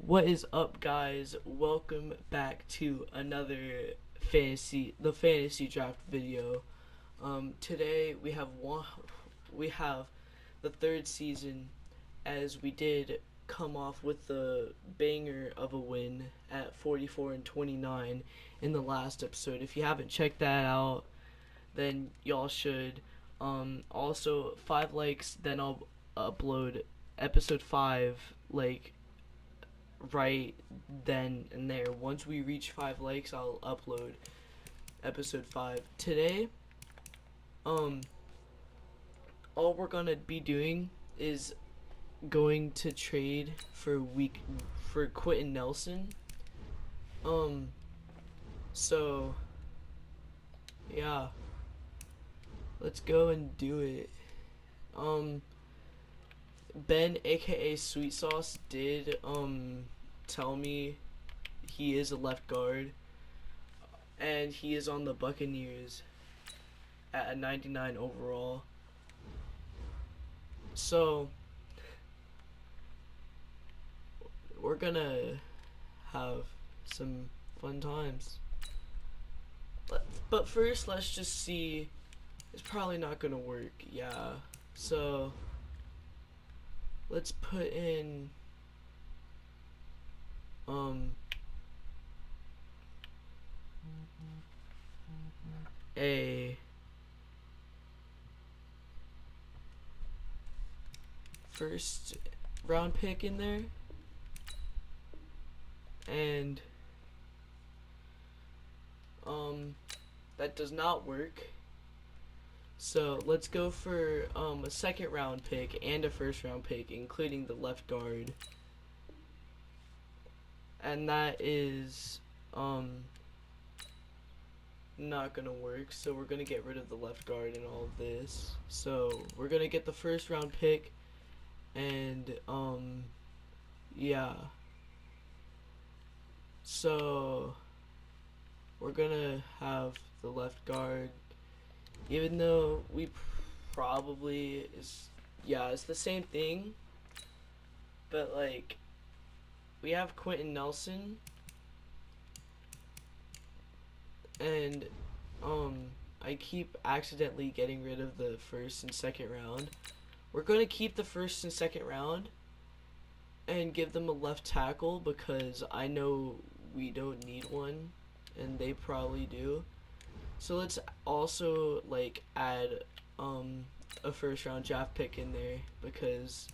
What is up, guys? Welcome back to another the fantasy draft video. Today we have the third season, as we did come off with the banger of a win at 44-29 in the last episode. If you haven't checked that out, then y'all should. Also 5 likes, then I'll upload episode 5 like right then and there. Once we reach 5 likes, I'll upload episode 5. Today, um, all we're gonna be doing is going to trade for Quentin Nelson. Um, so yeah, let's go and do it. Um, Ben, aka Sweet Sauce, did tell me he is a left guard, and he is on the Buccaneers at a 99 overall. So we're gonna have some fun times. But first, let's just see. It's probably not gonna work. Yeah. So let's put in a first round pick in there, and that does not work. So let's go for a second round pick and a first round pick, including the left guard, and that is not gonna work. So we're gonna get rid of the left guard and all of this. So we're gonna get the first round pick, and yeah. So we're gonna have the left guard, even though we probably it's the same thing, but like we have Quentin Nelson, and I keep accidentally getting rid of the first and second round. We're gonna keep the first and second round and give them a left tackle, because I know we don't need one and they probably do. So let's also like add a first round draft pick in there, because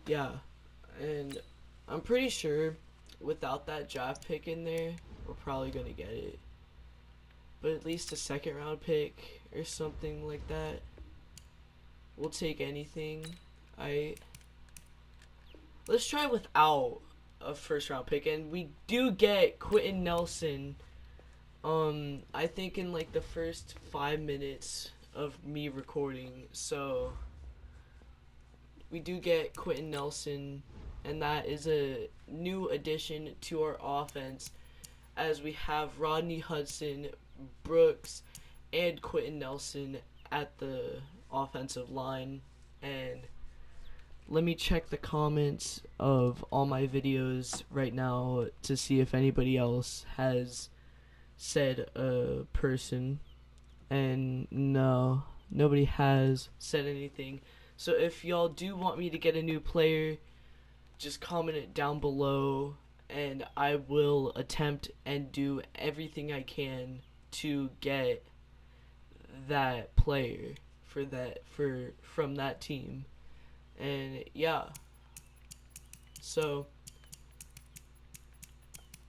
yeah, and I'm pretty sure without that draft pick in there, we're probably gonna get it. But at least a second round pick or something like that. We'll take anything. Let's try without a first round pick, and we do get Quentin Nelson. I think in like the first 5 minutes of me recording. So we do get Quentin Nelson, and that is a new addition to our offense, as we have Rodney Hudson, Brooks, and Quentin Nelson at the offensive line. And let me check the comments of all my videos right now to see if anybody else has said a person, and no, nobody has said anything. So if y'all do want me to get a new player, just comment it down below, and I will attempt and do everything I can to get that player from that team. And yeah, so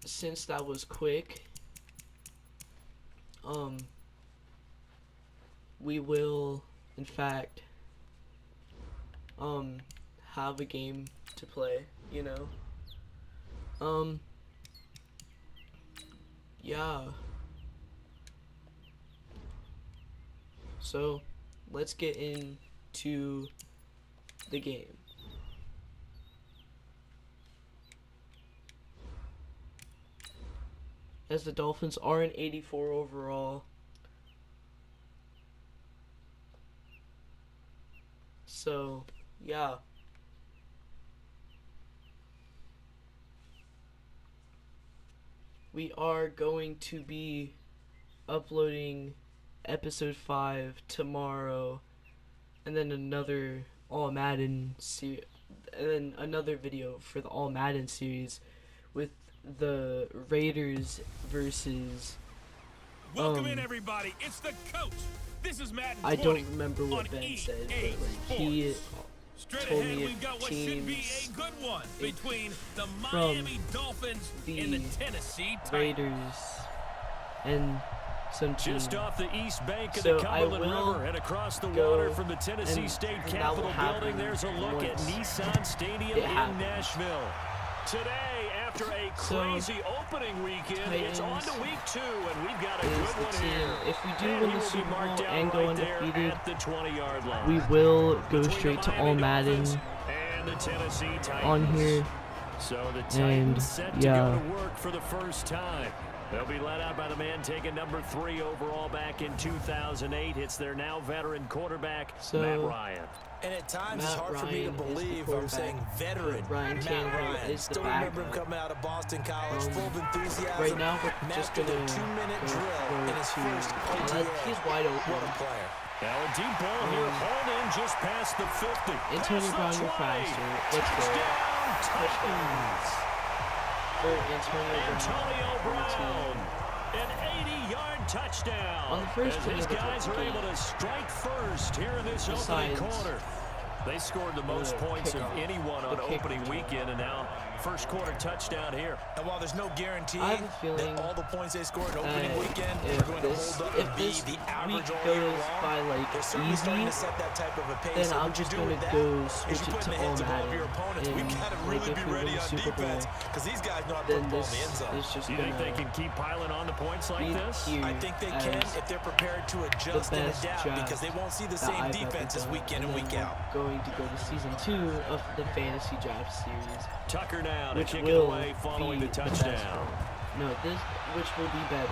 since that was quick, we will in fact have a game to play, you know. Yeah, so let's get into the game. As the Dolphins are an 84 overall. So, yeah. we are going to be uploading episode 5 tomorrow, and then another All Madden series, and then another video for the All Madden series with the Raiders versus. Welcome in, everybody. It's the coach. This is Madden. I don't remember what Ben said, but like he told me we've got what should be a good one between the Miami Dolphins and the Tennessee Titans. Raiders and some teams. Just off the east bank of the Cumberland River and across the water from the Tennessee State Capitol building, there's a look at Nissan Stadium in Nashville. Today, after a crazy opening weekend, it's on to week 2, and we've got a good one here. If we do win the Super Bowl and go undefeated, at the 20-yard line. We will go straight to All Madden and the Tennessee Titans on here. So the Titans set to go to work for the first time. They'll be led out by the man taking number 3 overall back in 2008. It's their now veteran quarterback, Matt Ryan. And at times it's hard for me to believe I'm saying veteran Matt Ryan. Still remember him coming out of Boston College, full of enthusiasm. Right now we're just going to 2-minute drill in his first OTA. He's wide open. What a player. Now a deep ball here, hauled in just past the 50. Antonio Brown, you're faster. Let's go. Touchdowns. For Antonio Brown. An 80-yard touchdown. On the first as these guys are able to strike first here in this opening quarter. They scored the most points of anyone on opening weekend, and now first quarter touchdown here. And while there's no guarantee that all the points they scored opening weekend are going to hold up and be the average all year long, by like they're certainly starting to set that type of a pace. Then I'm just going to go switch it to All Madden. We've got to really be ready on defense because these guys know how to put the ball in the end zone. Do you think they can keep piling on the points like this? I think they can if they're prepared to adjust and adapt, because they won't see the same defenses week in and week out. Going to go to season 2 of the fantasy draft series. Tucker now to kick it away following the touchdown. No, which will be better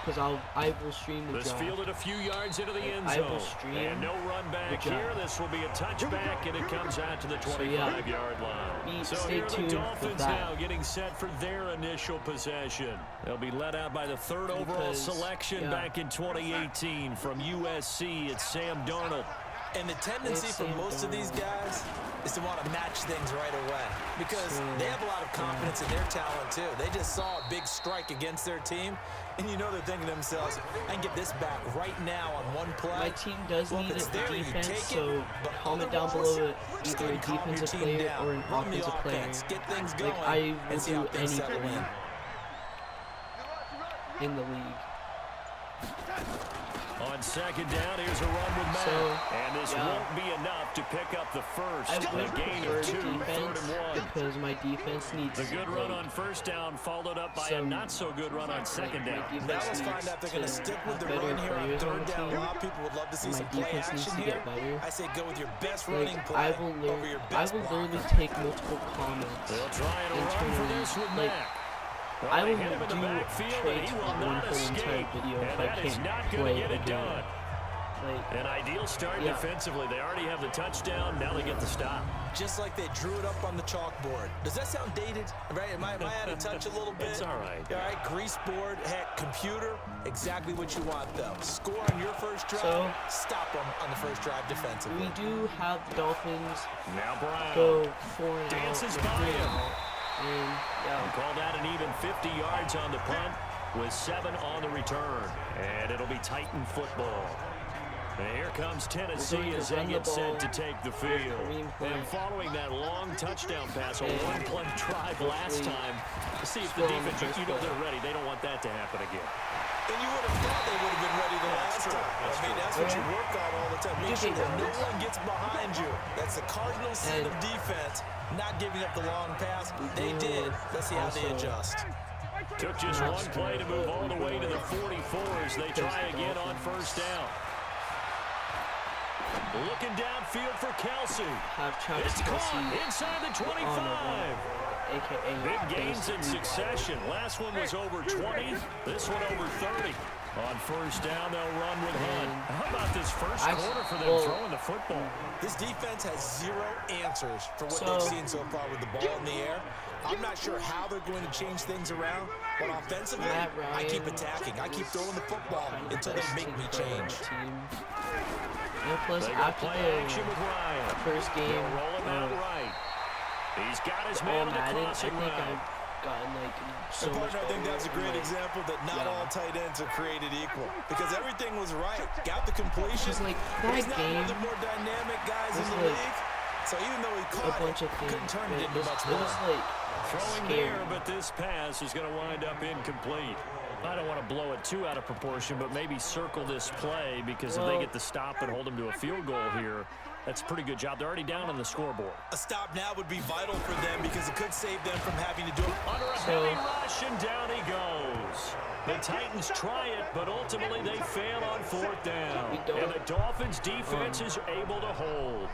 because I will stream the this draft. fielded a few yards into the end I will zone. stream And no run back here. This will be a touchback, and it comes out to the 25-yard line. So here are the Dolphins now getting set for their initial possession. They'll be led out by the 3rd overall selection back in 2018 from USC. It's Sam Darnold. And the tendency for most of these guys is to want to match things right away because they have a lot of confidence in their talent too. They just saw a big strike against their team, and you know they're thinking to themselves, I can get this back right now on one play. My team does need a defense, so comment down below either a defensive player or an offensive player. Get things going, like I will do anything in the league. On second down, here's a run with Matt. And this won't be enough to pick up the first. I would gain prefer of 2, defense 3rd and 1. because my defense needs the good run on first down followed up by a not-so-good run on second down. Now let's find out they're going to stick with the run here on 3rd down. A lot of people would love to see some play action here. I say go with your best running play over your best block. I will literally take multiple comments. They'll try and run for this with Matt. I will do trades for one whole entire video if I can't play it again. An ideal start defensively. They already have the touchdown. Now they get the stop. Just like they drew it up on the chalkboard. Does that sound dated? Right? Am I out of touch a little bit? It's all right. All right, grease board, heck, computer, exactly what you want, though. Score on your first drive, stop them on the first drive defensively. We do have the Dolphins now Brown go 4-0. Dances by him. And call that an even 50 yards on the punt with 7 on the return. And it'll be Titan football. And here comes Tennessee as they get set to take the field. And following that long touchdown pass, a one-play drive last time, see if the defense, you know they're ready. They don't want that to happen again. And you would have thought they would have been ready the last time. I mean, that's what you work on all the time. Make sure that no one gets behind you. That's the cardinal sin of defense, not giving up the long pass. They did. Let's see how they adjust. Took just one play to move all the way to the 44s. They try again on first down. Looking downfield for Kelsey. It's caught inside the 25. Big gains in succession. Last one was over 20. This one over 30. On first down, they'll run with Hunt. How about this first quarter for them throwing the football? This defense has 0 answers for what they've seen so far with the ball in the air. I'm not sure how they're going to change things around, but offensively, I keep attacking. I keep throwing the football until they make me change. And plus, after the first game, he's got his man Madden, I think I've gotten like so much. I think that's a great example that not all tight ends are created equal, because everything was right. Got the completion. Just like that game, one of the more dynamic guys in the league. So even though he caught it, couldn't turn it into much more. It was like throwing there, but this pass is going to wind up incomplete. I don't want to blow it too out of proportion, but maybe circle this play, because if they get the stop and hold them to a field goal here, that's a pretty good job. They're already down on the scoreboard. A stop now would be vital for them, because it could save them from having to do it. Under a heavy rush, and down he goes. The Titans try it, but ultimately they fail on fourth down. And the Dolphins' defense is able to hold.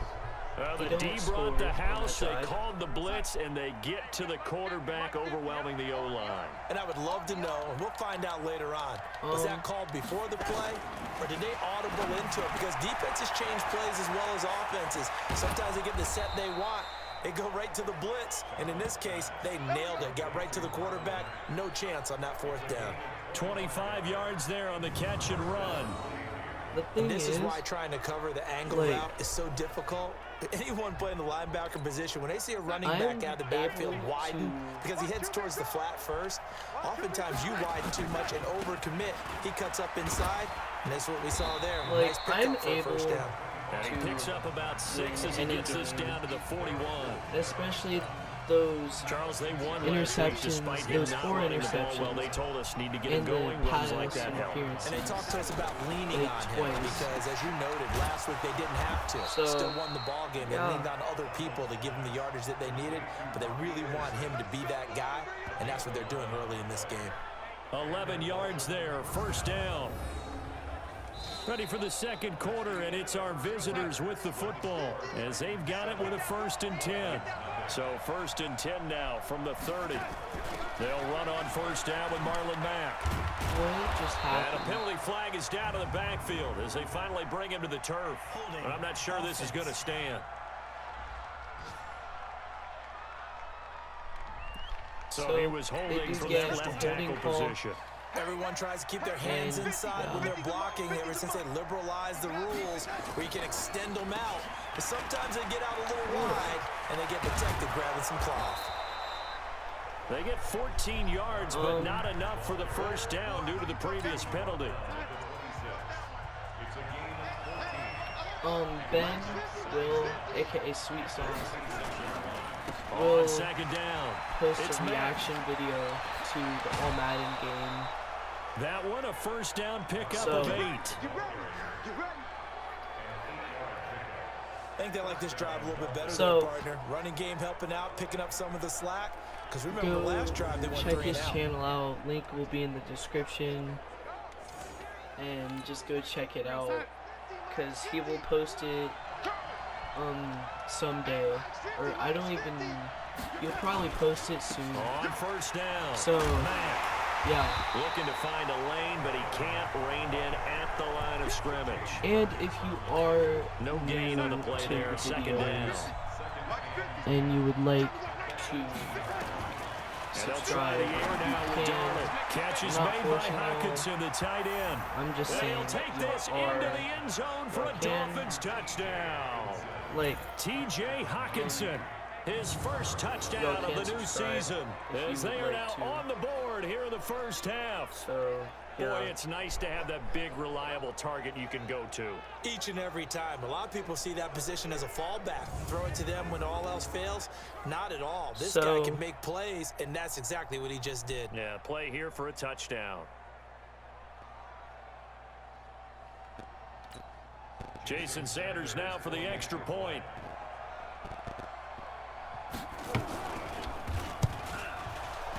The D brought the house, they called the blitz, and they get to the quarterback, overwhelming the O-line. And I would love to know, and we'll find out later on, was that called before the play, or did they audible into it? Because defenses change plays as well as offenses. Sometimes they get the set they want. They go right to the blitz, and in this case, they nailed it. Got right to the quarterback. No chance on that fourth down. 25 yards there on the catch and run. And this is why trying to cover the angle route is so difficult. Anyone playing the linebacker position, when they see a running back out of the backfield widen, because he heads towards the flat first, oftentimes you widen too much and overcommit. He cuts up inside, and that's what we saw there. Nice pickup for a first down. And he picks up about 6 as he gets this down to the 41. Especially those interceptions, those 4 interceptions. Well, they told us need to get him going. Runs like that help. And they talked to us about leaning on him because, as you noted, last week they didn't have to. Still won the ball game. They leaned on other people to give them the yardage that they needed, but they really want him to be that guy, and that's what they're doing early in this game. 11 yards there, first down. Ready for the second quarter, and it's our visitors with the football as they've got it with a 1st and 10. So 1st and 10 now from the 30. They'll run on first down with Marlon Mack. What just happened? And a penalty flag is down to the backfield as they finally bring him to the turf. But I'm not sure this is going to stand. So he was holding from that left tackle position. Everyone tries to keep their hands inside when they're blocking ever since they liberalized the rules where you can extend them out. But sometimes they get out a little wide and they get protected grabbing some cloth. They get 14 yards, but not enough for the first down due to the previous penalty. Ben will, a.k.a. Sweet Sauce, on second down, post a reaction video to the All Madden game. That one, a first down pickup of 8. I think they like this drive a little bit better than their partner. Running game helping out, picking up some of the slack. Because remember, the last drive they went 3 and out. Check his channel out. Link will be in the description. And just go check it out. Because he will post it someday. Or I don't even... You'll probably post it soon. On first down. So, yeah. Looking to find a lane, but he can't. Reined in at the line of scrimmage. And if you are no gain on the play there, second down. And you would like to subscribe, catches made by Hawkinson, the tight end. I'm just saying, they'll take this into the end zone for a Dolphins touchdown. Like T.J. Hawkinson. His first touchdown of the new season as they are now on the board here in the first half. So, yeah. Boy, it's nice to have that big, reliable target you can go to. Each and every time. A lot of people see that position as a fallback. Throw it to them when all else fails. Not at all. This guy can make plays, and that's exactly what he just did. Yeah, play here for a touchdown. Jason Sanders now for the extra point.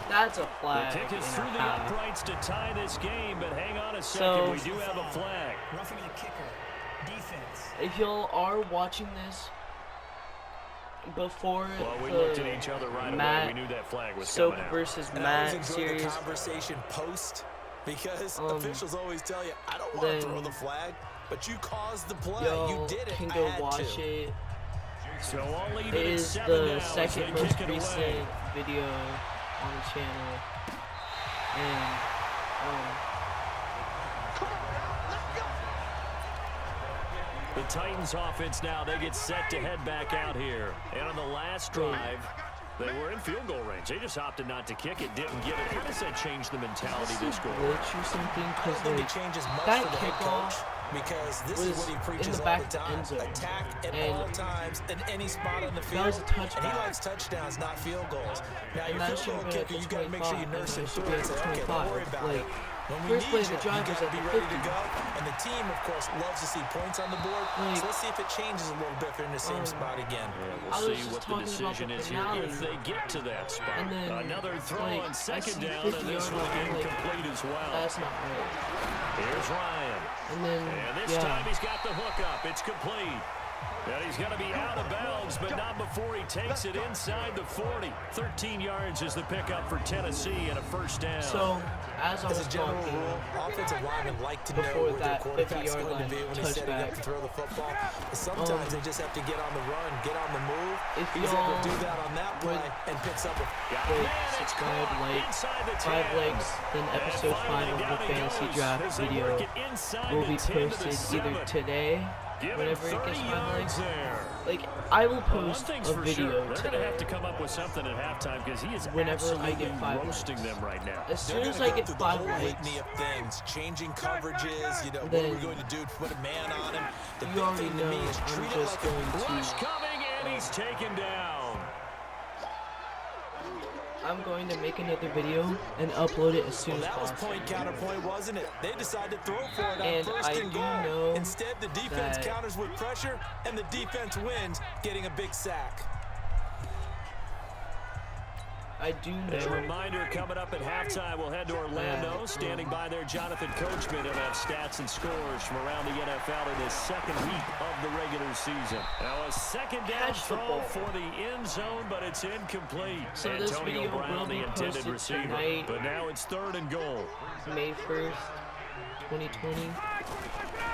That's a flag. The kick is through the uprights to tie this game, but hang on a second. We do have a flag. Roughing the kicker. Defense. If y'all are watching this before we looked at each other right away. We knew that flag was coming out. Versus and Matt I always enjoy series. the conversation post because officials always tell you, I don't want to throw the flag, but you caused the play. You did it. Can go watch it. So I'll leave It it at is 7 the now as they second kick most it recent away. video on the channel, and The Titans offense now, they get set to head back out here. And on the last drive, they were in field goal range. They just opted not to kick it, didn't get it. How does that change the mentality this goal? glitch or something? I don't Because think like it changes much that for the head kickoff coach because this is was what he in preaches the all back the time. end zone. Attack at And all times in any spot on the that field. was a touchback. And he likes touchdowns, not field goals. Now, And your that field goal should have been kicker, at you the got to make sure you 25, nurse and him that should through be it and at say, the okay, don't worry 25. about it. Like, When we first need play you, the drive you was got at to be the ready 50. to go. And the team, of course, loves to see points on the board. Like, So let's see if it changes a little bit if they're in the same spot again. I We'll was see just what the talking about decision the is here finale. if they get to that spot. And then, Another throw like, on I second see down, 50 and this yard one line, like, incomplete as well. That's not right. Here's Ryan. And then, And this yeah. time he's got the hook up. It's complete. And he's going to be out of bounds, but not before he takes it inside the 40. 13 yards is the pickup for Tennessee and a first down. So, as I was As a general talking, rule, offensive linemen like to know before where their that quarterback's 50-yard going to be line when he's setting up touchback, to throw the football. But sometimes they just have to get on the run, get on the move. if He's able to do y'all that on that play and picks up a would subscribe, like, 5 likes, then episode 5 of the fantasy draft video will be posted either today, whenever it gets 5 likes. Like, I will post a video They're going to have today to come up with something at halftime because he is whenever I absolutely get 5 roasting likes. them right now. As soon They're as gonna I go get through 5 the whole likes, litany of things, changing coverages, you know, what then are we going to do to put a man on him? The you big already thing to me know is I'm treat it just like a going Rush to coming, and he's taken down. I'm going to make another video and upload it as soon as that was possible. point counterpoint, wasn't it? They decided to throw for it on And first I and do goal. know Instead, the defense that counters with pressure, and the defense wins, getting a big sack. I do A know reminder coming up at halftime, we'll head to Orlando. Standing by there, Jonathan Coachman. He'll have stats and scores from around the NFL in his second week of the regular season. Now a second down Catch the throw ball. for the end zone, but it's incomplete. So this Antonio video Brown, will the be intended posted receiver. tonight. But now it's 3rd and goal. May 1st, 2020,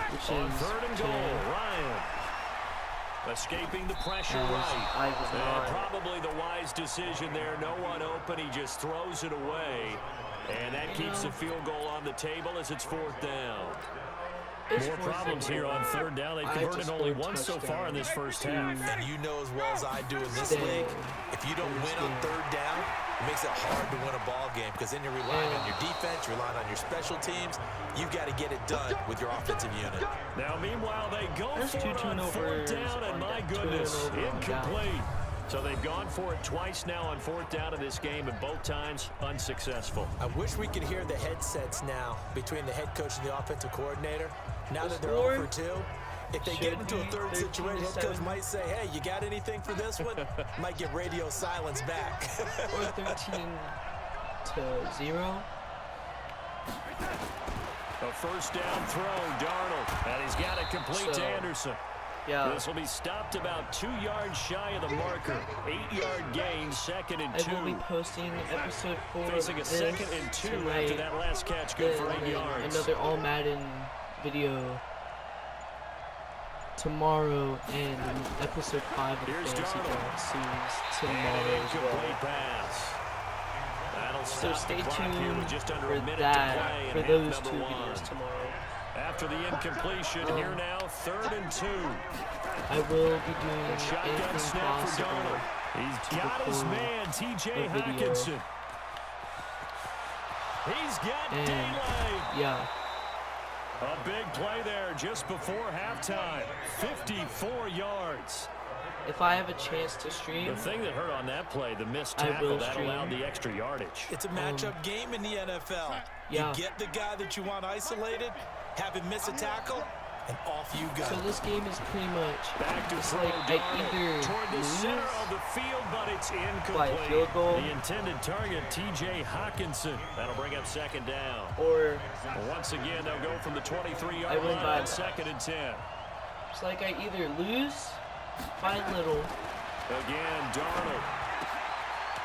which On is 3rd and today. goal, Ryan. Escaping the pressure As right. I was And not. probably the wise decision there. No one open. He just throws it away. And that keeps the field goal on the table as it's 4th down. It's More 4th problems and here goal. on 3rd down. They've I converted just only scored once so touchdown far in this first to half. And you know as well as I do in this stay league, if you don't in this win on game. 3rd down, it makes it hard to win a ball game because then you're relying on your defense, you're relying on your special teams. You've got to get it done with your offensive unit. Now, meanwhile, they go There's for 2 it on 4th turnovers down, and on my down. goodness, Turnover on down. incomplete. So they've gone for it twice now on 4th down in this game, and both times unsuccessful. I wish we could hear the headsets now between the head coach and the offensive coordinator. Now The that they're score 0 for 2, if they should get into a be 3rd situation, head coach 13-7. might say, hey, you got anything for this one? Might get radio silence back. Or 13-0. A first down throw, Darnold, and he's got it complete to So, Anderson. Yeah, This will be stopped about 2 yards shy of the marker. 8-yard gain, 2nd and 2. I will be posting episode 4 Facing a of this 2nd and 2 tonight. after that last catch, good for 8 Then yards. another all Madden video tomorrow, and episode 5 of the Here's fantasy Darnold. draft series And tomorrow an as incomplete well. pass. That'll So stop stay the clock here with tuned just under for a minute to that, play in for half those number 2 1. videos tomorrow. After the incompletion, here now, 3rd and 2. I will be doing Shotgun anything snap for possible Darnold. He's got his record man, T.J. a video. Hockenson. He's got And daylight. yeah, A big play there just before halftime. 54 yards. if I have a chance to stream, The thing that hurt on that play, the missed I tackle, will that stream. allowed the extra yardage. It's a matchup game in the NFL. yeah. You get the guy that you want isolated, have him miss a tackle, and off you go. So this game is pretty much Back to it's throw like I either Darnold toward the lose center of the field, but it's by incomplete. a field goal The intended target, T.J. Hockenson. That'll bring up 2nd down. or Once again, they'll go from the 23-yard I win line by on 2nd and 10. it's like I either lose by little Again, Darnold.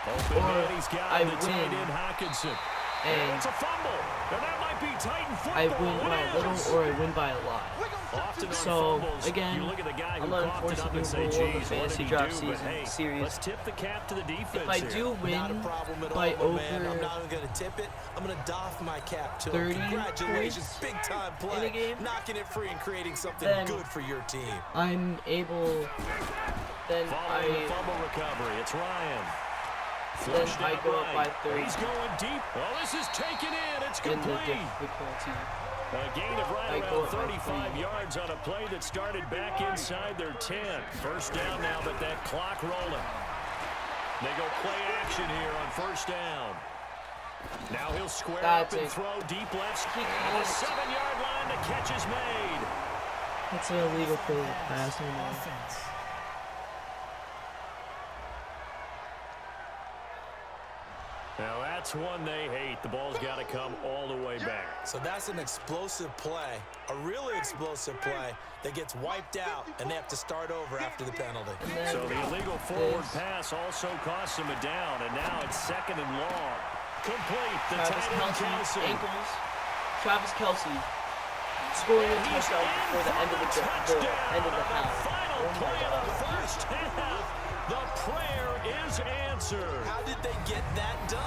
Open or man, he's got I the tight win end, Hockenson. and it's a fumble. And that might be Titan football. I win by a little or I win by a lot. Often on So fumbles, again, you look at the guy I'm who not coughed it up and say, enforcing the geez, rule what of did the he fantasy do? draft But hey, series. let's tip the cap to the defense If I here. do win Not a problem at by all, over man. I'm not even going to tip it. I'm going to doff my cap to 30 him. Congratulations. points Big time in a play. game, Knocking it free and creating something then good for your team. I'm able. Then Following the fumble recovery, it's Ryan. Then I go up by 30. He's going deep. Well, this is taken in. It's in the complete. difficulty. A gain of I right go around up by 35 3. yards on a play that started back inside their 10. First down now, but that clock rolling. They go play action here on first down. Now he'll square up and throw deep left. And the 7-yard line, the catch is made. It's illegal for the pass anymore. Offense. Now that's one they hate. The ball's got to come all the way back. So that's an explosive play, a really explosive play that gets wiped out, and they have to start over after the penalty. So the illegal forward pass also costs them a down, and now it's 2nd and long. Complete. The tight end Kelsey, Kelsey. ankles. Travis Kelsey scoring a touchdown before the end of the half. Final Oh my play of the God. first half. The prayer is answered. How did they get that done?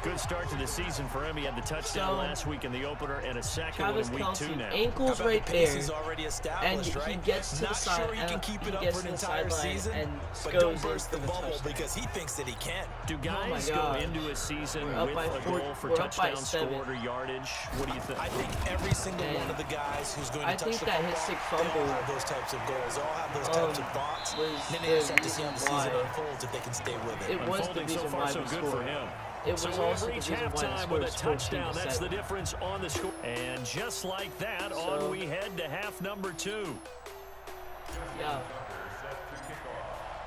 Good start to the season for him. He had the touchdown last week in the opener and a second one Travis in week Kelsey, 2 now. ankles right the pace there, is already and established, he right? gets to Not the side, sure he can keep it up gets for to an the entire sideline season, and but goes don't burst the in for bubble touchdown. because he thinks that he can. Do guys my go God. into a season We're up with by a goal for we're up by touchdown 7. scored or yardage? What do you think? I think every single And one of the guys who's going to I touch think the that football, his sick they all fumble, have those types of goals. They all have those types of thoughts. was Then the they just have to see how the reason season why. unfolds if they can stay with it. It was the Unfolding so reason far why so we good for scored. him. It was So also we've the reached reason why the halftime score with a was 14 touchdown. to That's 7. the difference on the score. And just like that, on we head to half number 2. Yeah.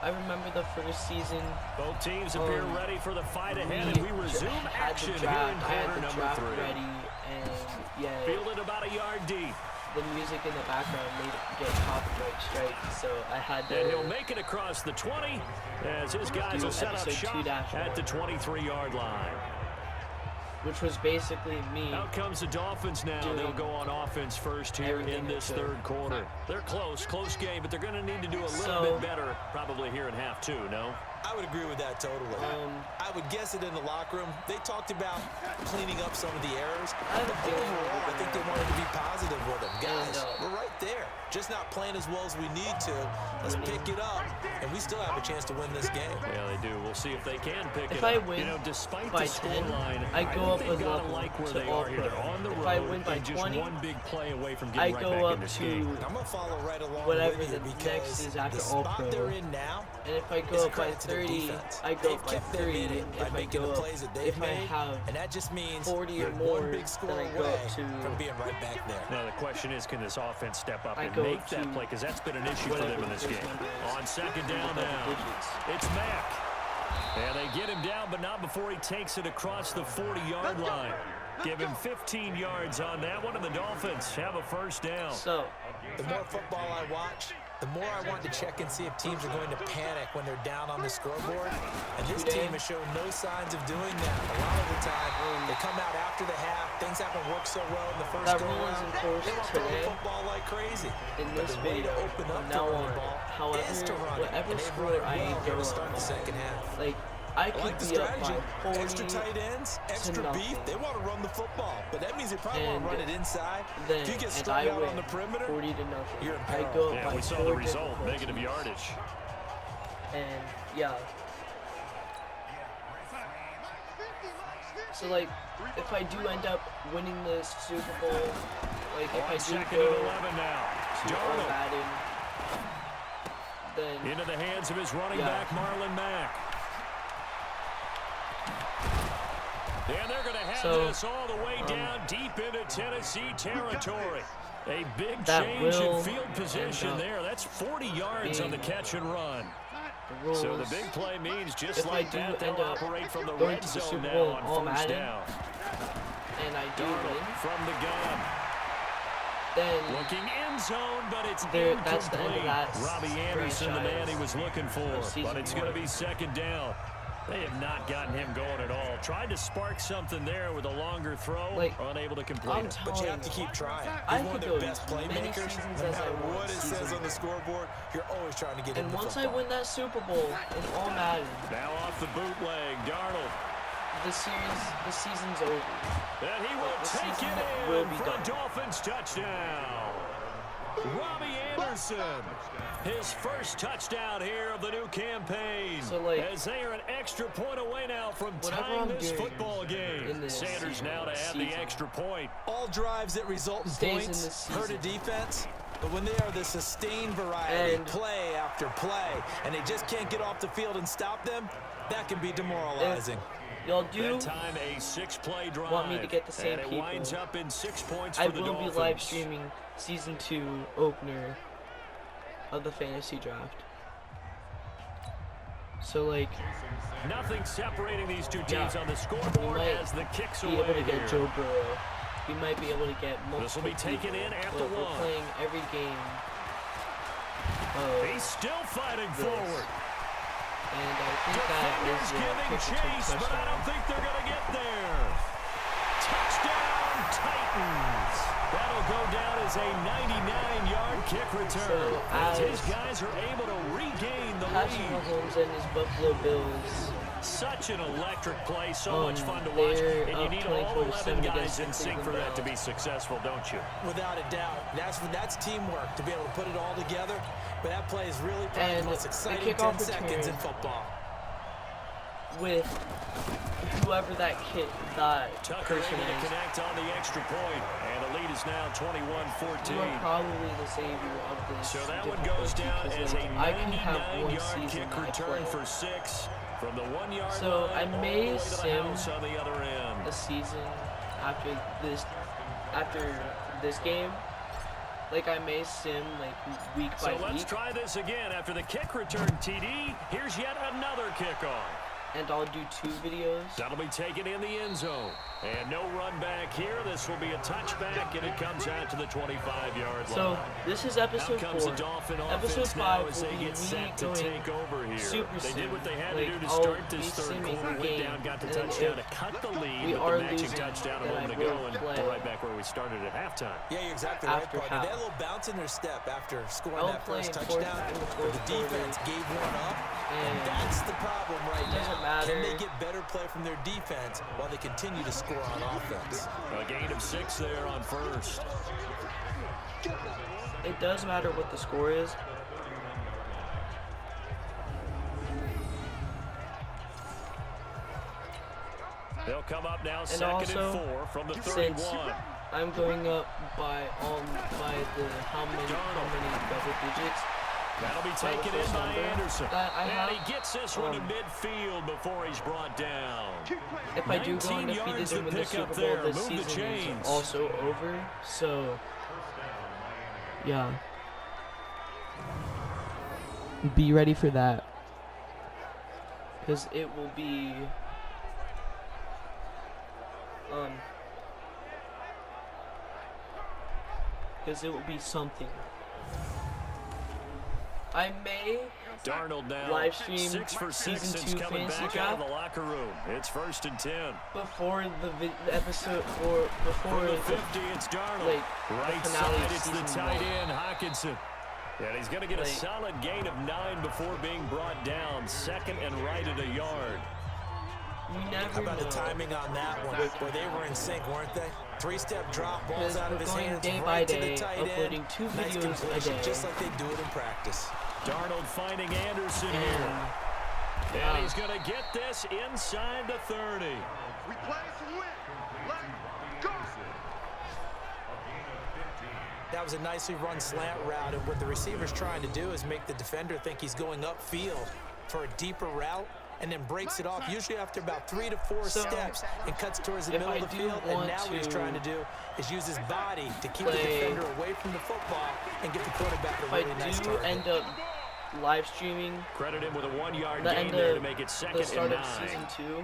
I remember the first season. Both teams appear ready for the fight ahead, and we resume had action the here draft, in I had quarter the number draft 3. ready, and yeah, Fielded about a yard deep. the music in the background made it get copyright strike, so I had to. And he'll make it across the 20 as his guys do will set up episode shop 2-1. at the 23-yard line. Which was basically me. Out comes the Dolphins now. Doing They'll go on offense first here everything in this they could. third quarter. They're close game, but they're going to need to do a little So- bit better probably here in half 2, no? I would agree with that totally. I would guess it in the locker room. They talked about cleaning up some of the errors. I have a But feeling overall, I think they wanted to be positive with them. Guys, And, we're right there. Just not playing as well as we need to. Let's pick it up, and we still have a chance to win this game. Yeah, they do. We'll see if they can pick If it I up. win You know, despite by the 10, scoreline, I go up think a they've got to level like where to they all are here. pro. They're on the If road I win by and just 20, one big play away from I getting right go back in up this to game. I'm going to follow right along whatever with you the because next is after the all spot pro. they're in now, And if I it's go a up by credit to their 30, defense. I go They've up by kept them 30. in it by If I making go the up, plays that they've if I made, have and that just means 40 or you're more, one big score then I go away up to from being right back there. Now the question is, can this offense step up I and go make that to play? Because that's been an issue for whatever them in this the game. first number is. On second down Double now, digits. it's Mack. And they get him down, but not before he takes it across the 40-yard line. Give him 15 yards on that one, and the Dolphins have a first down. So, The more football I watch, the more I want to check and see if teams are going to panic when they're down on the scoreboard. And this team has shown no signs of doing that. A lot of the time, they come out after the half. Things haven't worked so well in the first that go rule is around. enforced They want to throw the today football like crazy. in But this the way video to open up from to now run the on. ball However, is to run it. whatever And they've score run it I well here go to start the up, second half. like I I could like the be up strategy. by 40 Extra tight ends, extra beef. nothing. They want to run the football, but that means they probably want And to run it inside. then If you get and strung I out win on the perimeter, 40 to nothing. you're in I peril. go up Yeah, by we saw 4 the result, different negative points. yardage. And yeah. So like, if I do end up winning the Super Bowl, like if I do Second go and 11 now. to all Darnold Madden, then into the hands of his running Yeah. back, Marlon Mack. And they're going to have So, this all the way down deep into Tennessee territory. A big That change will in field position end up there. That's 40 yards on the catch and run. the rules. So the big play means just If I like do that, end they'll up operate from the going red to the zone Super now Bowl on all first Madden, down. and I do Darnold win, from the gun. then Looking end zone, but it's There- that's the end of incomplete. that Robbie Anderson, the man he franchise was looking for. of season But it's going to one. be second down. They have not gotten him going at all. Tried to spark something there with a longer throw, like, unable to complete it. But you have to keep trying. I He's one of could their go best many playmakers. seasons No as I matter want what it says on the scoreboard, you're always trying to get him And the once I football. win that Super Bowl in all Madden, Now off the bootleg, Darnold. the season's over. And he will The take season it will in be for done. a Dolphins touchdown. Robbie Anderson, his first touchdown here of the new campaign. So, like, as they are an extra point away now from whatever tying I'm this doing football game. in this Sanders now to add the extra point. All drives that result in Stays in points this hurt a season. defense, but when they are the sustained variety, And play after play, and they just can't get off the field and stop them, that can be demoralizing. Y'all do That time a 6-play drive. want me to get the same and it people. winds up in 6 points for I the will Dolphins. be live streaming Season 2 opener of the fantasy draft. So, like, Nothing separating these two teams Yeah. on the we scoreboard might as the kicks be able to away get here. Joe Burrow. We might be able to get multiple This will be taken people, in after but we're one. playing every game. He's still fighting this. forward. And I think that Defenders is giving the chase, but I don't think they're going to get there. Touchdown, Titans. That'll go down as a 99-yard kick return. So, as as his guys are able to regain the Patrick lead. Mahomes and his Buffalo Bills. Such an electric play, so much fun to watch, they're and you up need all 24-7 11 guys against in the sync for Cleveland that to be Browns. successful, don't you? Without a doubt. That's teamwork, to be able to put it all together. But that play is really probably And the most the exciting kickoff 10 seconds in return football. With whoever that Tucker person able to is, connect on the extra point, and the lead is now 21-14. you are probably the savior of this. So that one difficulty, goes down because, as a like, I can have one 99-yard season kick that I return play. for 6 from the 1-yard So line I all may the way to the sim house on the other end. a season after this game. Like, I may sim like week So by let's week, try this again. After the kick return, TD, here's yet another kickoff. and I'll do 2 videos. That'll be taken in the end zone. And no run back here. This will be a touchback, and it comes out to the 25-yard line. So this is episode Out comes 4. the Dolphin Episode offense now 5 as will they be get set to me going take over here. super They did what they had soon. to do to Like, start I'll this be third simming quarter. the Went game, down, got the and touchdown to if cut the lead we with are the matching losing, touchdown a then I moment will ago, and play we're right back where we started at halftime. Yeah, you're exactly After right, partner. They had half. a little bounce in their step after scoring I'll that play first in touchdown. in the But fourth the defense quarter. gave one up, and And that's the problem right it doesn't now. Can matter. they get better play from their defense while they continue to score on offense? A gain of 6 there on first. It does matter what the score is. They'll come up now, And second also, and 4 from the since 31. I'm going up by the how many double digits. That'll be by the taken in first by number Anderson. that I And have, he gets this one to um, midfield before he's brought down. If I do go 19 undefeated yards and to win the pick Super up Bowl, there. this Move the season chains. is also over. So, yeah. Be ready for that. Because it will be... Because it will be something. I may Darnold now, live stream 6 for 6 season since 2 coming fantasy back out of draft the locker room. It's 1st and 10. before the episode, or before From the the 50, it's Darnold. like, Right the finale side, of it's the season tight 1. end, Hawkinson. And he's going to get a Like- solid gain of 9 before being brought down. 2nd and right at a yard. You never How about know. the timing on that one? Where they were in sync, weren't they? 3-step drop, balls Because out of we're his going hands, day by right to day, the tight uploading end. 2 Nice videos a completion, day. just like they do it in practice. Darnold finding Anderson And, here. yeah. And he's going to get this inside the 30. We play to win. Let's go. That was a nicely run slant route, and what the receiver's trying to do is make the defender think he's going upfield for a deeper route, and then breaks it off, usually after about 3 to 4 So, steps, and cuts towards the if middle I of the do field. And want now what he's to trying to do is use his body to keep the play- defender away from the football and get the quarterback a if really I nice do target. end up live streaming Credit him with a 1-yard the gain end there to of make it the 2nd start and of 9. season 2,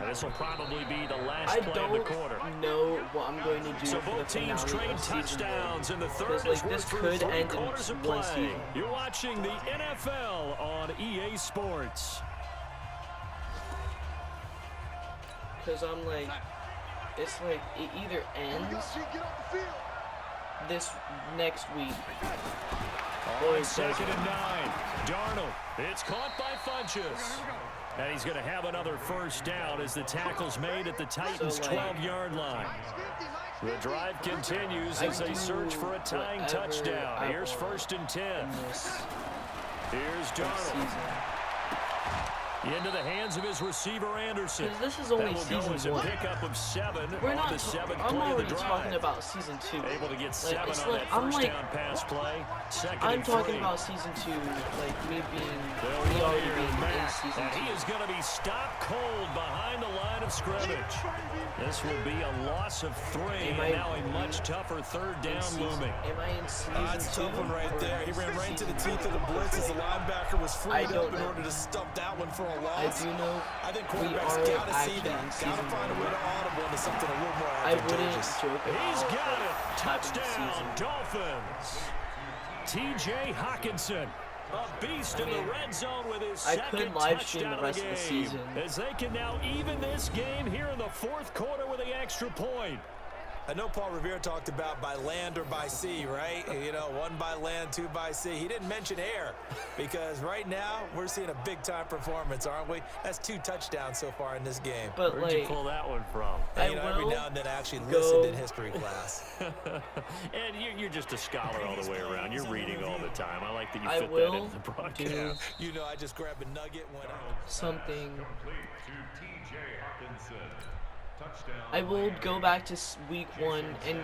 And this will probably be the last I play of the don't quarter. know what I'm going to do So for the both teams finale trade of season 1. touchdowns in the third Because, as like, we're this through could 3 end in quarters of one play. season. You're watching the NFL on EA Sports. because I'm like, it's like it either ends this next week or it Second doesn't. and 9. Darnold. It's caught by Funchess. And he's going to have another first down as the tackle's made at the Titans' 12-yard line. The drive continues as they search for a tying touchdown. Here's 1st and 10. Here's Darnold. Into the hands of his receiver, Anderson. This is only that will season go as a 1. pickup of 7 We're on not the 7th I'm play of the already drive. talking about season 2. Able to get 7 it's on like, that first down pass play. Second I'm and talking 3. about season 2, like me They'll being run already here being in Mack, season and 2. he is going to be stopped cold behind the line of scrimmage. This will be a loss of 3, and now a much tougher third down looming. Am I in season 2? That's a tough one right there. He ran right into the teeth of the blitz as the linebacker was freed up in order to stop that one for a loss. I do know. I think We quarterbacks are got to see actually that. in Got season to find a way 1. to audible into something a little more I wouldn't advantageous. joke about He's got it. having a Touchdown, season. Dolphins. T.J. Hawkinson, a beast in the red zone with his I second could live stream touchdown the rest of the game. season. As they can now even this game here in the 4th quarter with the extra point. I know Paul Revere talked about by land or by sea, right? You know, 1 by land, 2 by sea. He didn't mention air because right now we're seeing a big-time performance, aren't we? That's 2 touchdowns so far in this game. But Where'd you pull that one from? You know, every now and then I actually listened in history class. And you're just a scholar all the way around. You're reading all the time. I like that you I fit that will into the broadcast. You know, I just grabbed a nugget when something. I will go back to week 1 and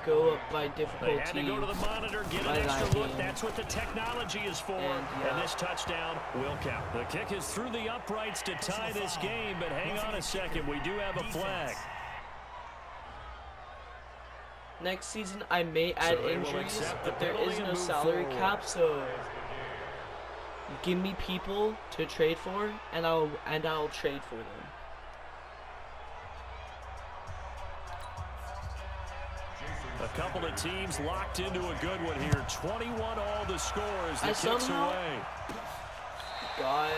go up by difficulty. They had to go to the monitor, get an extra look. That's what the technology is for. And this touchdown will count. The kick is through the uprights to tie this game, but hang on a second. We do have a flag. Next season, I may add injuries, but there is no salary cap, so give me people to trade for, and I'll trade for them. A couple of teams locked into a good one here. 21 all the scores. The kicks away. Got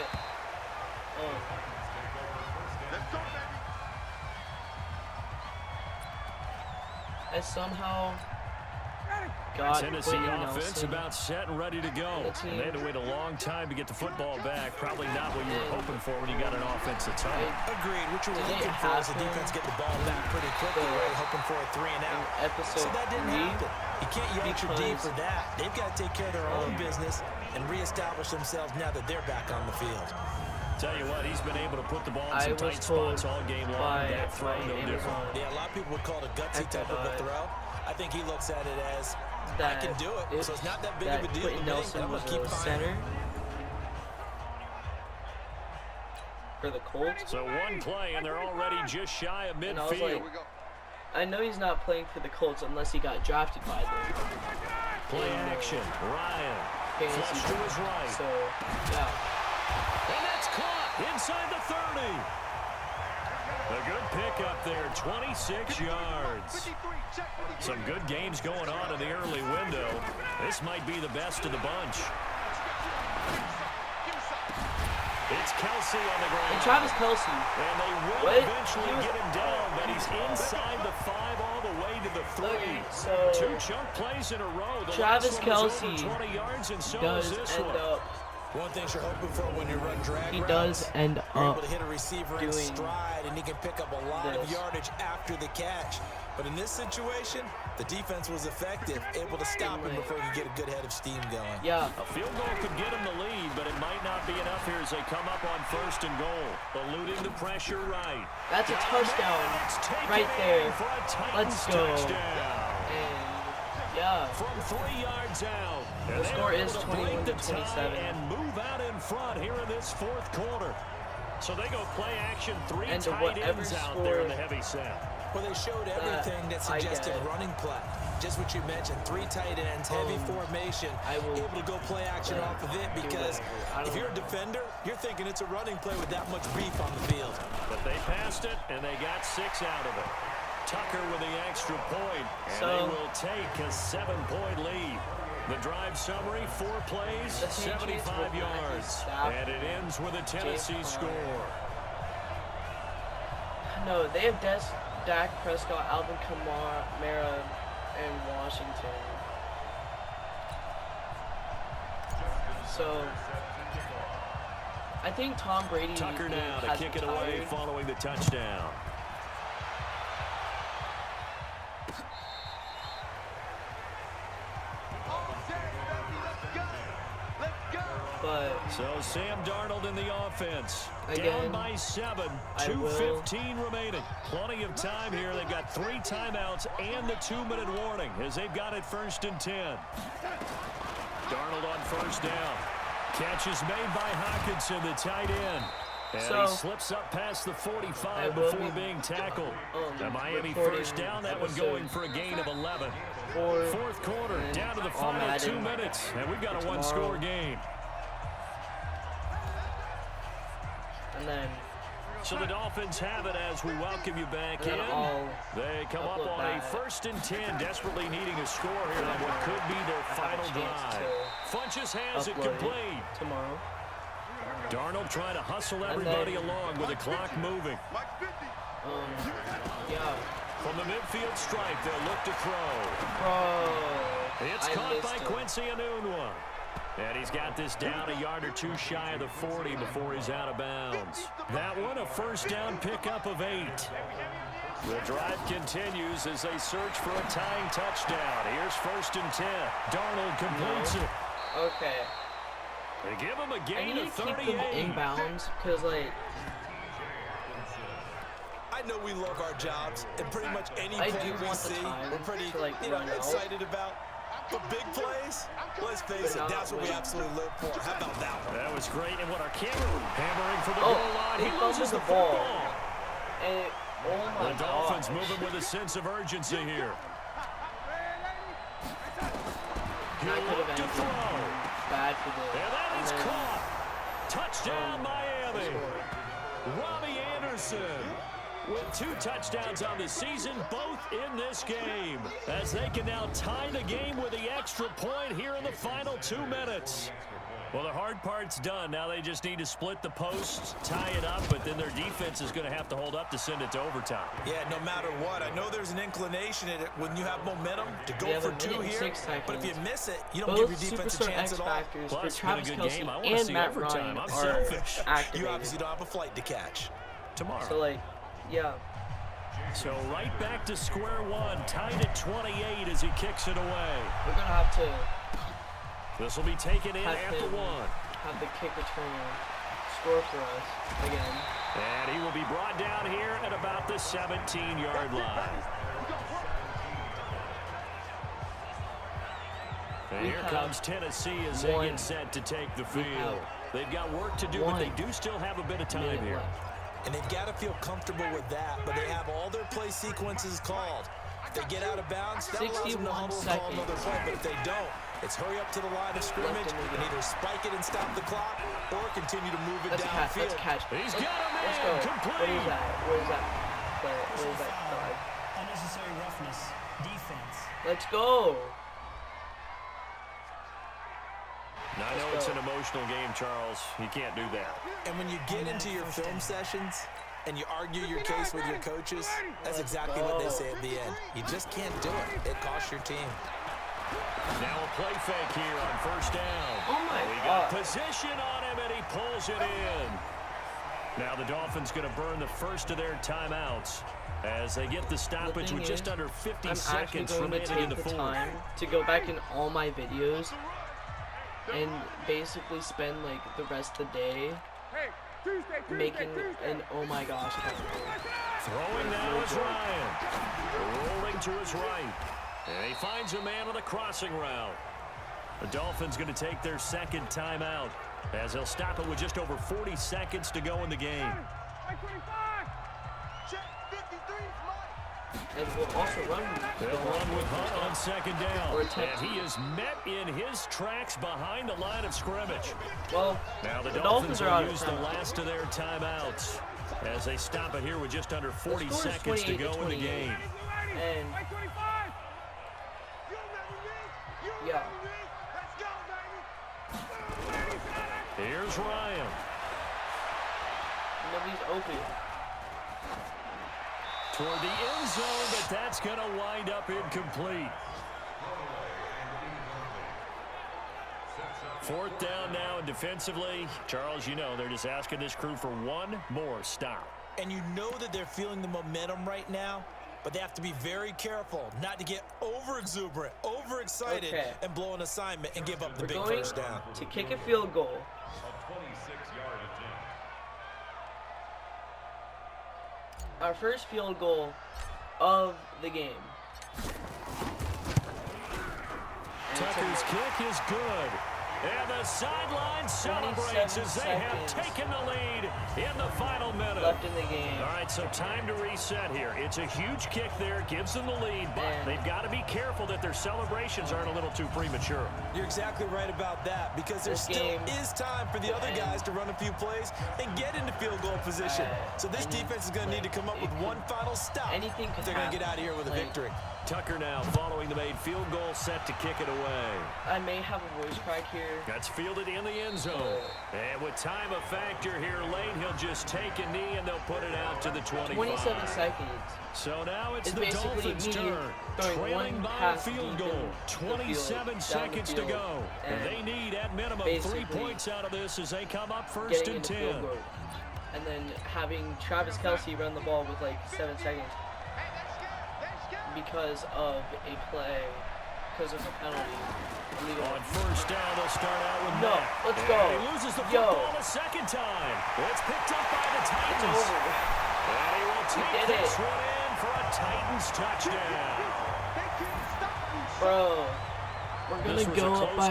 I somehow got Tennessee offense about set and ready to go. And they had to wait a long time to get the football back. Probably not what you were hoping for when you got an offense that's home. Agreed. What you were looking for is the defense get the ball back pretty quickly, right? Hoping for a 3 and out. So that didn't happen. You can't yank your D for that. They've got to take care of their own business and reestablish themselves now that they're back on the field. Tell you what, he's been able to put the ball in some tight spots all game long. That throw, no different. Yeah, a lot of people would call it a gutsy type of a throw. I think he looks at it as, I can do it, so it's not that big of a deal to me. I'm going to keep center for the Colts. So one play, and they're already just shy of midfield. I know he's not playing for the Colts unless he got drafted by them. Play action. Ryan. Flush to his right. So, yeah. And that's caught inside the 30. A good pickup there, 26 yards. Some good games going on in the early window. This might be the best of the bunch. It's Kelsey on the ground. And Travis Kelsey. And they will eventually get him down, but he's inside the 5 all the way to the 3. Okay, so 2 chunk plays in a row. The Travis Kelsey over 20 yards, and so does is this end one. up. One thing you're hoping for when you run drag He routes, does end you're up able to hit a receiver in stride, and he can pick up a lot of yardage after the catch. But in this situation, the defense was effective, able to stop him before he could get a good head of steam going. Yeah. A field goal could get him the lead, but it might not be enough here as they come up on 1st and goal. Eluding the pressure right. That's a touchdown right there. Let's go. Touchdown. And yeah. From 3 yards out. The score is 21-27. And move out in front here in this 4th quarter. So they go play action, 3 and tight ends out there in the heavy set. Well, they showed everything that suggested running play. Just what you mentioned, 3 tight ends, heavy formation, able to go play action off of it because if you're a defender, you're thinking it's a running play with that much beef on the field. But they passed it, and they got 6 out of it. Tucker with the extra point, and they will take a 7-point lead. The drive summary, 4 plays, 75 yards, and it ends with a Tennessee score. No, they have Dak Prescott, Alvin Kamara, and Washington. So I think Tom Brady Tucker now to has kick it retired. away following the touchdown. But So Sam Darnold in the offense. Again, Down by 7. 2:15 remaining. Plenty of time here. They've got 3 timeouts and the 2-minute warning as they've got it 1st and 10. Darnold on 1st down. Catch is made by Hockenson, the tight end. And So, he slips up past the 45 I will before be- being tackled. The Miami recording 1st down, that one episode going for a gain of 11. for 4th quarter, and down to the all final Madden 2 minutes. And we've got a tomorrow. 1-score game. and then So the Dolphins have it as we welcome you back And in. then I'll They come up upload on a that. 1st and 10, desperately needing a score here on what could be their have a final chance drive. Funchess has it upload complete. tomorrow. Darnold trying to hustle And everybody then- along with the clock moving. Yeah, From the midfield stripe, they'll look to throw. bro. It's I caught by missed him. Quincy Enunwa. And he's got this down a yard or 2 shy of the 40 before he's out of bounds. That one a 1st down pickup of 8. The drive continues as they search for a tying touchdown. Here's 1st and 10. Darnold completes it. Okay. They give him a I gain need of to keep them 38. inbounds because, like, I know we love our jobs, and pretty much any I play do we want the see, time we're pretty to, like, run out. excited about. But big plays, let's face it, not that's what we win. absolutely live for. How about that one? That was great. And what our camera hammering for the Oh, goal line. he He loses fumbled the the ball. football. and it, oh my The Dolphins gosh. moving with a sense of urgency here. That could have To ended throw. bad for them. And that is then- caught. Touchdown, Miami. scored. Robbie Anderson with 2 touchdowns on the season, both in this game, as they can now tie the game with the extra point here in the final 2 minutes. Well, the hard part's done. Now they just need to split the posts, tie it up, but then their defense is going to have to hold up to send it to overtime. Yeah, no matter what, I know there's an inclination in it when you have momentum to go They have for a 2 minute and here, 6 but if you seconds. miss it, you don't Both give your defense a superstar chance X at all. factors for Plus, it's been a Travis good Kelce game. I wanna and see Matt overtime. Ryan I'm are selfish. You activated. obviously don't have a flight to catch. Tomorrow. So, like, yeah. So right back to square one, tied at 28 as he kicks it away. We're gonna have to This will be taken in have after him 1. have the kick returner score for us again. And he will be brought down here at about the 17-yard line. And We here have comes Tennessee as they one- get set to take the we field. have They've got work to do, but they do still have a bit of time minute here. left. And they've got to feel comfortable with that, but they have all their play sequences called. If they get out of bounds, that allows them to 61 humble and call another seconds. play, but if they don't, it's hurry up to the line of scrimmage Left in the and game. either spike it and stop the clock or continue to move it Let's catch. downfield. Let's catch. He's Let's- got him Let's in. go. What Complete. is that? What is that? What is that? Flag? Unnecessary roughness. Defense. Let's go. Now, I know it's an emotional game, Charles. You can't do that. And when you get into your film sessions and you argue your case with your coaches, that's exactly what they say at the end. You just can't do it. It costs your team. Now a play fake here on 1st down. Oh my We got God. position on him, and he pulls it in. Now the Dolphins going to burn the first of their timeouts as they get the stoppage thing with just is, under 50 I'm actually seconds going to remaining in take the the fourth. time to go back in all my videos and basically spend like the rest of the day making an oh my gosh category. Throwing now is Ryan. Rolling to his right. And he finds a man on the crossing route. The Dolphins going to take their second timeout as they'll stop it with just over 40 seconds to go in the game. And we'll also run. They'll run with Hunt on 2nd down. Or attempt And he is met in his tracks behind the line of scrimmage. Well, Now the the Dolphins Dolphins are out will of use the timeout. last of their timeouts as they stop it here with just under 40 score is seconds to 28 to go in the 28. game. And yeah, Here's Ryan. nobody's open. toward the end zone, but that's going to wind up incomplete. 4th down now, and defensively, Charles, you know, they're just asking this crew for one more stop. And you know that they're feeling the momentum right now, but they have to be very careful not to get over-exuberant, over-excited, and blow an assignment and give up the big first down. To kick a field goal. Our first field goal of the game. Tucker's kick is good. And the sideline celebrates as they have taken the lead in the final minute. Left in the game. All right, so time to reset here. It's a huge kick there, gives them the lead, but they've got to be careful that their celebrations aren't a little too premature. You're exactly right about that, because there still is time for the other guys to run a few plays and get into field goal position. So this defense is going to need to come up with one final stop if they're going to get out of here with a victory. Tucker now following the made field goal, set to kick it away. I may have a voice crack here. That's fielded in the end zone. And with time a factor here late, he'll just take a knee and they'll put it out to the 25. 27 seconds. So now it's the Dolphins' turn. Trailing by a field goal. 27 seconds to go. And they need at minimum 3 points out of this as they come up 1st and 10. And then having Travis Kelce run the ball with like 7 seconds. Because of a play, because of a penalty. Illegal. On 1st down, they'll start out with Matt. Let's go. He loses the football a second time. It's picked up by the Titans. It's over. And he will take this one in for a Titans touchdown. Bro, we're going to go up by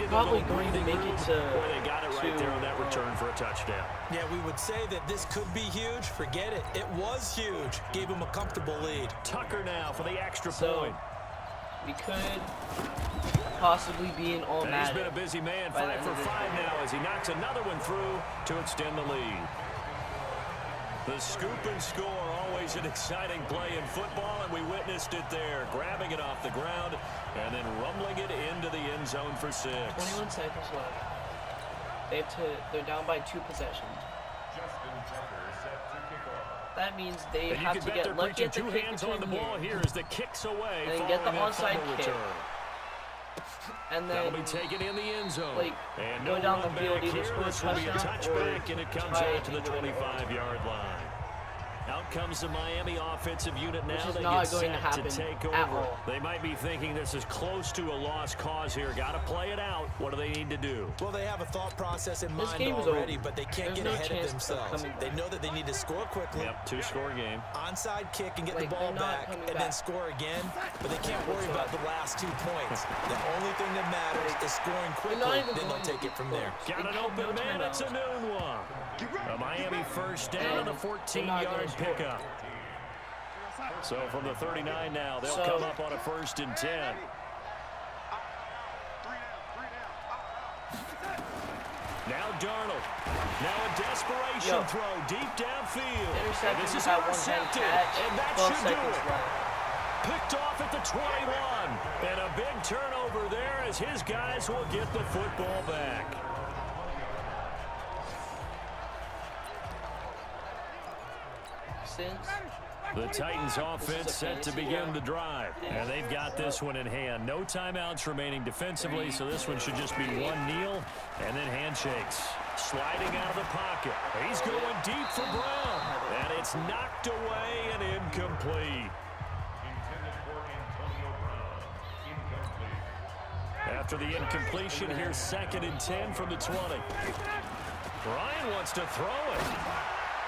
probably going to make it to... They got it right there on that return for a touchdown. Yeah, we would say that this could be huge. Forget it. It was huge. Gave him a comfortable lead. Tucker now for the extra point. We could possibly be in all Madden. He's been a busy man, 5 for 5 now as he knocks another one through to extend the lead. The scoop and score, always an exciting play in football, and we witnessed it there, grabbing it off the ground and then rumbling it into the end zone for 6. 21 seconds left. They're down by 2 possessions. That means they have to get lucky at the two kick hands on the ball here as the kick's away, and get the onside kick. And then that'll be taken in the end zone. Like, and go down the field, either score a touchback, and it comes out to the 25-yard line. Out comes the Miami offensive unit now. They get set to take over. They might be thinking this is close to a lost cause here. Got to play it out. What do they need to do? Well, they have a thought process in mind already, but they can't get ahead of themselves. They know that they need to score quickly. Yep, 2-score game. Onside kick and get the ball back, and then score again. But they can't worry about the last 2 points. The only thing that matters is scoring quickly, then they'll take it from there. Got an open man. It's a noon one. A Miami 1st down and a 14-yard pickup. So from the 39 now, they'll come up on a 1st and 10. Now Darnold. Now a desperation throw deep downfield. And this is intercepted. And that should do it. Picked off at the 21. And a big turnover there as his guys will get the football back. The Titans offense set to begin the drive. And they've got this one in hand. No timeouts remaining defensively, so this one should just be one kneel and then handshakes. Sliding out of the pocket. He's going deep for Brown. And it's knocked away and incomplete. After the incompletion, here's 2nd and 10 from the 20. Ryan wants to throw it.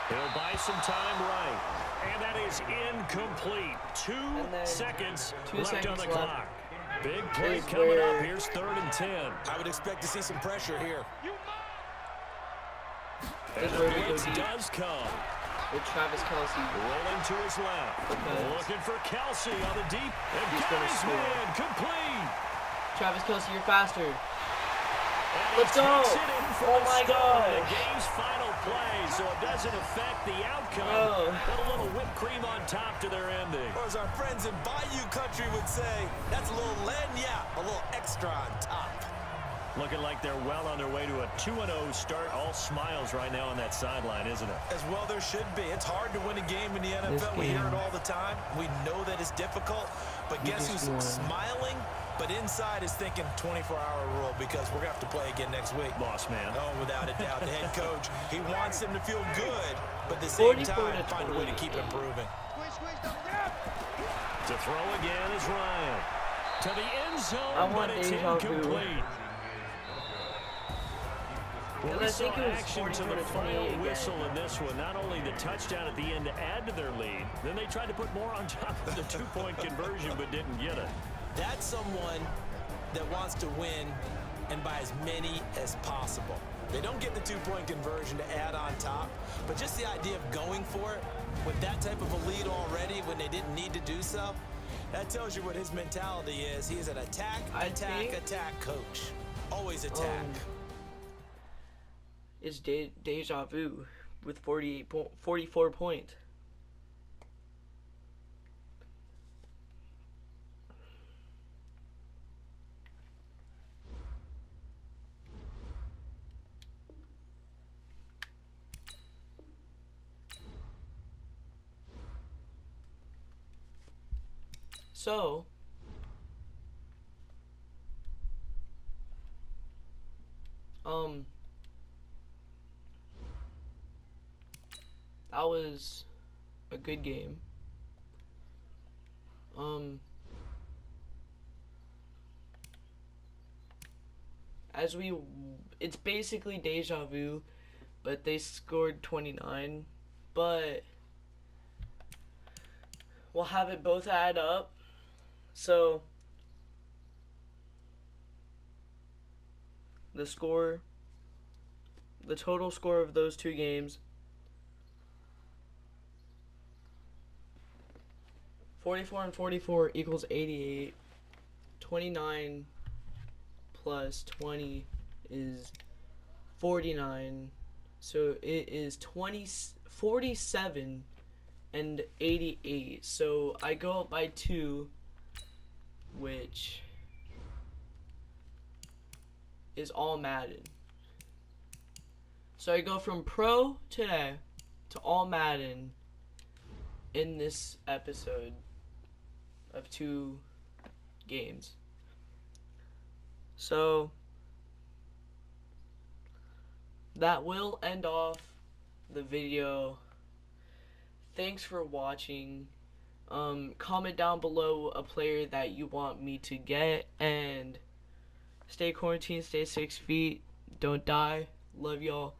He'll buy some time right. And that is incomplete. 2 seconds left on the clock. Big play coming up. Here's 3rd and 10. I would expect to see some pressure here. And the blitz does come. With Travis Kelce. Rolling to his left. Looking for Kelce on the deep. And he's got his man complete. Travis Kelce, you're faster. Let's go! Oh my God! The game's final play, so it doesn't affect the outcome. Put a little whipped cream on top to their ending. Or as our friends in Bayou Country would say, that's a little lagniappe, a little extra on top. Looking like they're well on their way to a 2-0 start. All smiles right now on that sideline, isn't it? As well there should be. It's hard to win a game in the NFL. We hear it all the time. We know that it's difficult. But guess who's smiling? But inside is thinking 24-hour rule because we're going to have to play again next week. Boss man. Oh, without a doubt. The head coach, he wants them to feel good, but at the same time, find a way to keep improving. To throw again is Ryan. To the end zone, but it's incomplete. Well, we saw action to the final whistle in this one. Not only the touchdown at the end to add to their lead, then they tried to put more on top of the two-point conversion but didn't get it. That's someone that wants to win and by as many as possible. They don't get the two-point conversion to add on top, but just the idea of going for it with that type of a lead already when they didn't need to do so, that tells you what his mentality is. He is an attack coach. Always attack. It's deja vu with 44 points. So, that was a good game. It's basically deja vu, but they scored 29, but we'll have it both add up. So the total score of those two games, 44 and 44 equals 88. 29 plus 20 is 49. So it is 47 and 88. So I go up by 2, which is all Madden. So I go from pro today to all Madden in this episode of 2 games. So that will end off the video. Thanks for watching. Comment down below a player that you want me to get, and stay quarantined, stay 6 feet, don't die. Love y'all.